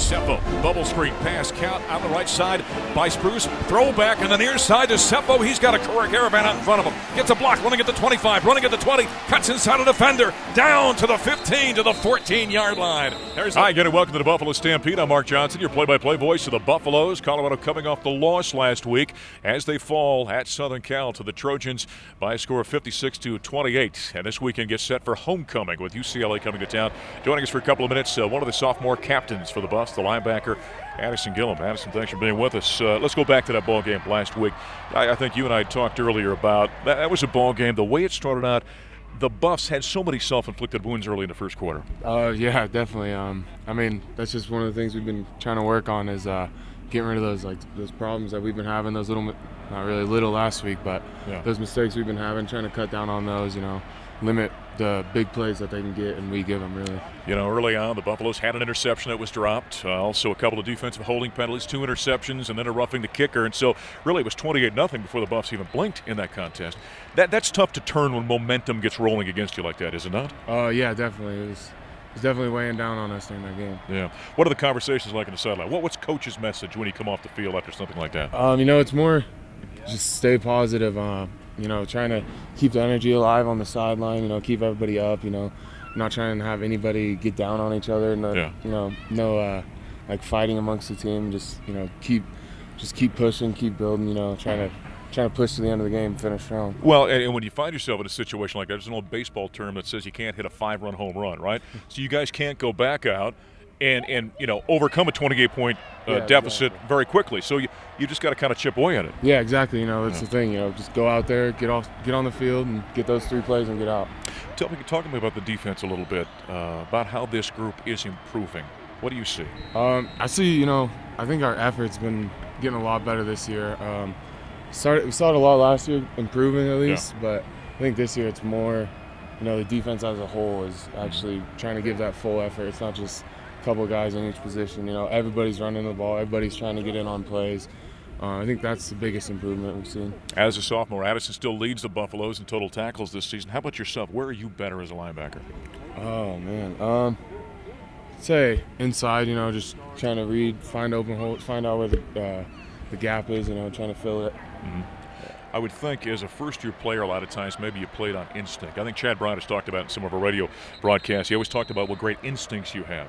Seppo. Bubble screen pass count on the right side by Spruce. Throw back on the near side to Seppo. He's got a caravan out in front of him. Gets a block, running at the 25, running at the 20. Cuts inside a defender. Down to the 15, to the 14-yard line. Hi, again, and welcome to the Buffalo Stampede. I'm Mark Johnson, your play-by-play voice of the Buffaloes. Colorado coming off the loss last week as they fall at Southern Cal to the Trojans by a score of 56-28. And this weekend gets set for homecoming with UCLA coming to town. Joining us for a couple of minutes, one of the sophomore captains for the Buffs, the linebacker, Addison Gillam. Addison, thanks for being with us. Let's go back to that ball game last week. I think you and I talked earlier about that was a ball game. The way it started out, the Buffs had so many self-inflicted wounds early in the first quarter. Yeah, definitely. I mean, that's just one of the things we've been trying to work on is getting rid of those problems that we've been having, those little, not really little last week, but those mistakes we've been having, trying to cut down on those, limit the big plays that they can get, and we give them, really. Early on, the Buffaloes had an interception that was dropped, also a couple of defensive holding penalties, 2 interceptions, and then a roughing the kicker. And so really it was 28-0 before the Buffs even blinked in that contest. That's tough to turn when momentum gets rolling against you like that, is it not? Yeah, definitely. It was definitely weighing down on us during that game. Yeah. What are the conversations like on the sideline? What's Coach's message when you come off the field after something like that? It's more just stay positive. Trying to keep the energy alive on the sideline, keep everybody up, not trying to have anybody get down on each other, no fighting amongst the team, just keep pushing, keep building, trying to push to the end of the game and finish strong. Well, and when you find yourself in a situation like that, there's an old baseball term that says you can't hit a 5-run home run, right? So you guys can't go back out and overcome a 28-point deficit very quickly. So you just got to kind of chip away at it. Yeah, exactly. That's the thing. Just go out there, get on the field, and get those 3 plays and get out. Talk to me about the defense a little bit, about how this group is improving. What do you see? I see. I think our effort's been getting a lot better this year. We saw it a lot last year, improving at least, but I think this year it's more. The defense as a whole is actually trying to give that full effort. It's not just couple of guys in each position. Everybody's running the ball. Everybody's trying to get in on plays. I think that's the biggest improvement we've seen. As a sophomore, Addison still leads the Buffaloes in total tackles this season. How about yourself? Where are you better as a linebacker? Oh, man. I'd say inside, just trying to read, find open holes, find out where the gap is, trying to fill it. Mm-hmm. I would think as a first-year player, a lot of times maybe you played on instinct. I think Chad Bryant has talked about in some of our radio broadcasts. He always talked about what great instincts you have.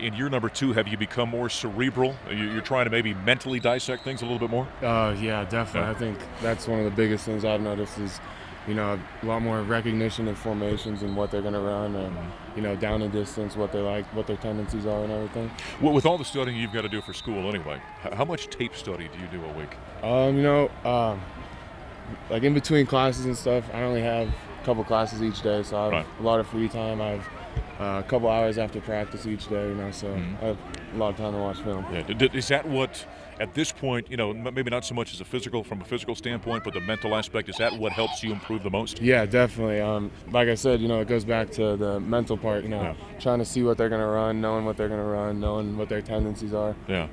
In year number 2, have you become more cerebral? You're trying to maybe mentally dissect things a little bit more? Yeah, definitely. Yeah. I think that's one of the biggest things I've noticed is, a lot more recognition of formations and what they're going to run, and, down and distance, what they like, what their tendencies are and everything. Well, with all the studying you've got to do for school anyway, how much tape study do you do a week? Like in between classes and stuff, I only have a couple classes each day, so I have a lot of free time. I have a couple hours after practice each day, so I have a lot of time to watch film. Yeah. Is that what, at this point, maybe not so much as from a physical standpoint, but the mental aspect, is that what helps you improve the most? Yeah, definitely. Like I said, it goes back to the mental part, trying to see what they're going to run, knowing what they're going to run, knowing what their tendencies are. Yeah.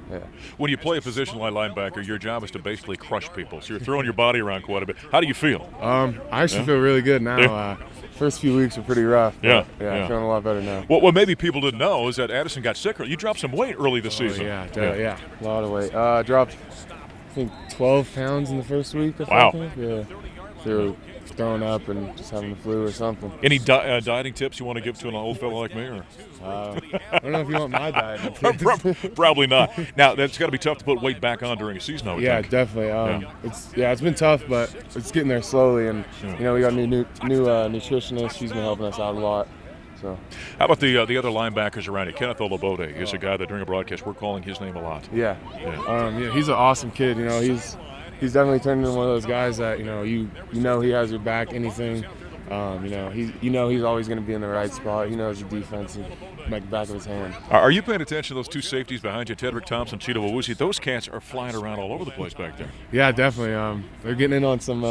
When you play a position like linebacker, your job is to basically crush people. So you're throwing your body around quite a bit. How do you feel? I actually feel really good now. First few weeks were pretty rough. I'm feeling a lot better now. Well, what maybe people didn't know is that Addison got sick. You dropped some weight early this season. Yeah, a lot of weight. Dropped, I think, 12 pounds in the first week. Wow. Yeah. Through throwing up and just having the flu or something. Any dieting tips you want to give to an old fellow like me? Or? I don't know if you want my dieting tips. Probably not. Now, that's got to be tough to put weight back on during a season, I would think. Definitely. It's been tough, but it's getting there slowly. And, we got a new nutritionist. She's been helping us out a lot. So. How about the other linebackers around you? Kenneth Olabode is a guy that during a broadcast we're calling his name a lot. Yeah. He's an awesome kid. He's definitely turned into one of those guys that he has your back. Anything, he's always going to be in the right spot. He knows the defense like the back of his hand. Are you paying attention to those 2 safeties behind you, Tedrick Thompson, Cheeto Awuzie? Those cats are flying around all over the place back there. Yeah, definitely. They're getting in on some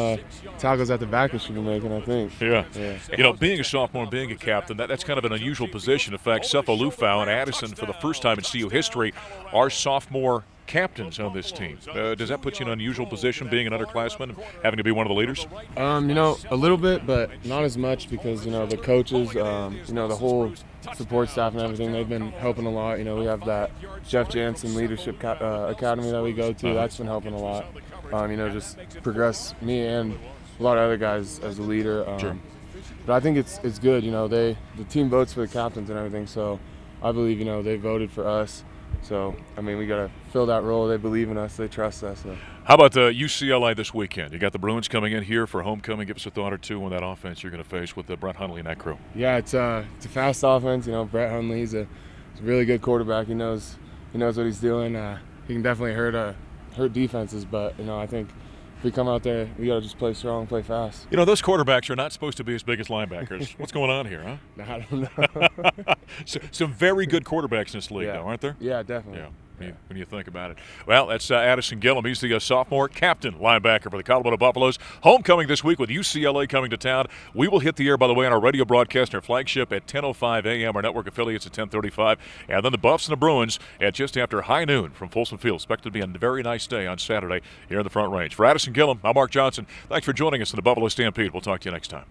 tackles at the back that should be making, I think. Yeah. Being a sophomore and being a captain, that's kind of an unusual position. In fact, Seppo Lufau and Addison, for the first time in CU history, are sophomore captains on this team. Does that put you in an unusual position, being an underclassman and having to be one of the leaders? A little bit, but not as much because, the coaches, the whole support staff and everything, they've been helping a lot. We have that Jeff Jansen Leadership Academy that we go to. That's been helping a lot. Just progress me and a lot of other guys as a leader. Sure. But I think it's good. The team votes for the captains and everything, so I believe, they voted for us. So, we got to fill that role. They believe in us. They trust us. So. How about UCLA this weekend? You got the Bruins coming in here for homecoming. Give us a thought or two on that offense you're going to face with Brett Hundley and that crew. Yeah, it's a fast offense. Brett Hundley, he's a really good quarterback. He knows what he's doing. He can definitely hurt defenses, but, I think if we come out there, we got to just play strong, play fast. Those quarterbacks are not supposed to be as big as linebackers. What's going on here, huh? I don't know. Some very good quarterbacks in this league, though, aren't there? Yeah, definitely. Yeah. When you think about it. Well, that's Addison Gillam. He's the sophomore captain linebacker for the Colorado Buffaloes. Homecoming this week with UCLA coming to town. We will hit the air, by the way, on our radio broadcast, our flagship at 10:05 a.m., our network affiliates at 10:35, and then the Buffs and the Bruins at just after high noon from Folsom Field. Expected to be a very nice day on Saturday here in the Front Range. For Addison Gillam, I'm Mark Johnson. Thanks for joining us in the Buffalo Stampede. We'll talk to you next time.